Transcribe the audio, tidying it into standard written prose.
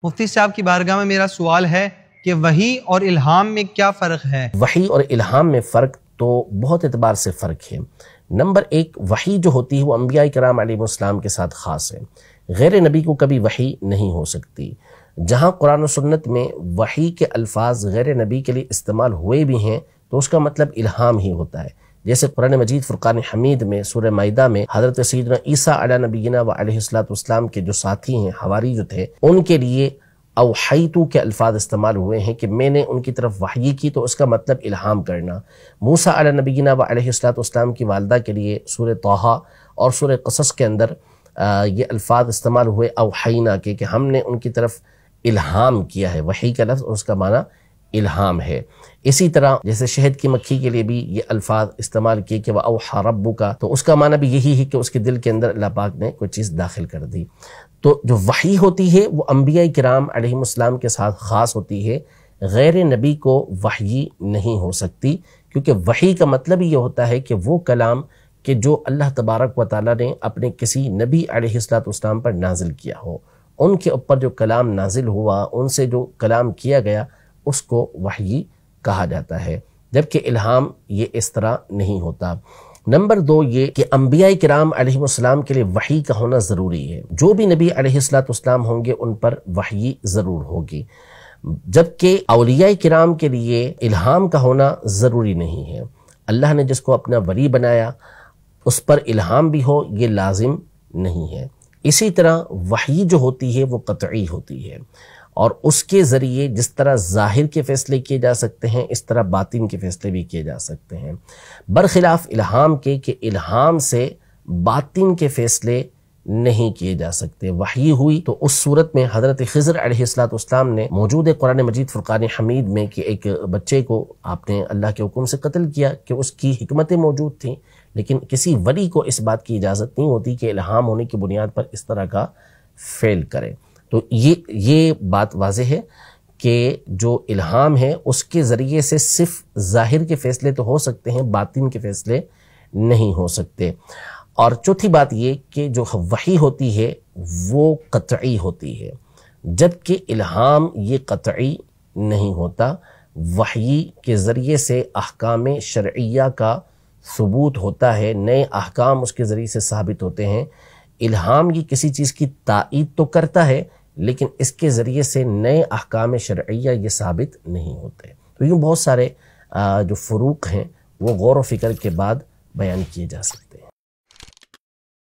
مفتی صاحب کی بارگاہ میں میرا سوال ہے کہ وحی اور الہام میں کیا فرق ہے؟ وحی اور الہام میں فرق تو بہت اعتبار سے فرق ہے۔ نمبر ایک، وحی جو ہوتی ہے وہ انبیاء کرام علیہ السلام کے ساتھ خاص ہے، غیر نبی کو کبھی وحی نہیں ہو سکتی۔ جہاں قرآن و سنت میں وحی کے الفاظ غیر نبی کے لیے استعمال ہوئے بھی ہیں تو اس کا مطلب الہام ہی ہوتا ہے، جیسے قرآن مجید فرقان حمید میں سورہ مائدہ میں حضرت سیدنا عیسیٰ علیہ نبینا و علیہ السلام کے جو ساتھی ہیں، حواری جو تھے، ان کے لیے اوحیتو کے الفاظ استعمال ہوئے ہیں کہ میں نے ان کی طرف وحی کی، تو اس کا مطلب الہام کرنا۔ موسیٰ علیہ نبینا و علیہ السلام کی والدہ کے لیے سورہ طٰہٰ اور سورہ قصص کے اندر یہ الفاظ استعمال ہوئے اوحینا کے، کہ ہم نے ان کی طرف الہام کیا ہے۔ وحی کا لفظ اور اس کا معنی الہام ہے۔ اسی طرح جیسے شہد کی مکھی کے لیے بھی یہ الفاظ استعمال کیے کہ وَأَوْحَىٰ رَبُّكَ، تو اس کا معنی بھی یہی ہے کہ اس کے دل کے اندر اللہ پاک نے کوئی چیز داخل کر دی۔ تو جو وحی ہوتی ہے وہ انبیاء کرام علیہ السلام کے ساتھ خاص ہوتی ہے، غیر نبی کو وحی نہیں ہو سکتی، کیونکہ وحی کا مطلب یہ ہوتا ہے کہ وہ کلام کہ جو اللہ تبارک و تعالیٰ نے اپنے کسی نبی علیہ السلام پر نازل کیا ہو، ان کے اوپر جو کلام نازل ہوا، ان سے جو کلام کیا گیا، اس کو وحی کہا جاتا ہے، جبکہ الہام یہ اس طرح نہیں ہوتا۔ نمبر دو یہ کہ انبیاء کرام علیہ السلام کے لیے وحی کا ہونا ضروری ہے۔ جو بھی نبی علیہ السلام ہوں گے ان پر وحی ضرور ہوگی، جبکہ اولیاء کرام کے لیے الہام کا ہونا ضروری نہیں ہے۔ اللہ نے جس کو اپنا ولی بنایا اس پر الہام بھی ہو یہ لازم نہیں ہے۔ اسی طرح وحی جو ہوتی ہے وہ قطعی ہوتی ہے، اور اس کے ذریعے جس طرح ظاہر کے فیصلے کیے جا سکتے ہیں اس طرح باطن کے فیصلے بھی کیے جا سکتے ہیں، برخلاف الہام کے کہ الہام سے باطن کے فیصلے نہیں کیے جا سکتے۔ وحی ہوئی تو اس صورت میں حضرت خضر علیہ السلام نے موجود قرآن مجید فرقان حمید میں کہ ایک بچے کو آپ نے اللہ کے حکم سے قتل کیا کہ اس کی حکمتیں موجود تھیں، لیکن کسی ولی کو اس بات کی اجازت نہیں ہوتی کہ الہام ہونے کی بنیاد پر اس طرح کا فعل کرے۔ تو یہ بات واضح ہے کہ جو الہام ہے اس کے ذریعے سے صرف ظاہر کے فیصلے تو ہو سکتے ہیں، باطن کے فیصلے نہیں ہو سکتے۔ اور چوتھی بات یہ کہ جو وحی ہوتی ہے وہ قطعی ہوتی ہے، جبکہ الہام یہ قطعی نہیں ہوتا۔ وحی کے ذریعے سے احکام شرعیہ کا ثبوت ہوتا ہے، نئے احکام اس کے ذریعے سے ثابت ہوتے ہیں۔ الہام یہ کسی چیز کی تائید تو کرتا ہے لیکن اس کے ذریعے سے نئے احکام شرعیہ یہ ثابت نہیں ہوتے۔ تو یوں بہت سارے جو فروق ہیں وہ غور و فکر کے بعد بیان کیے جا سکتے ہیں۔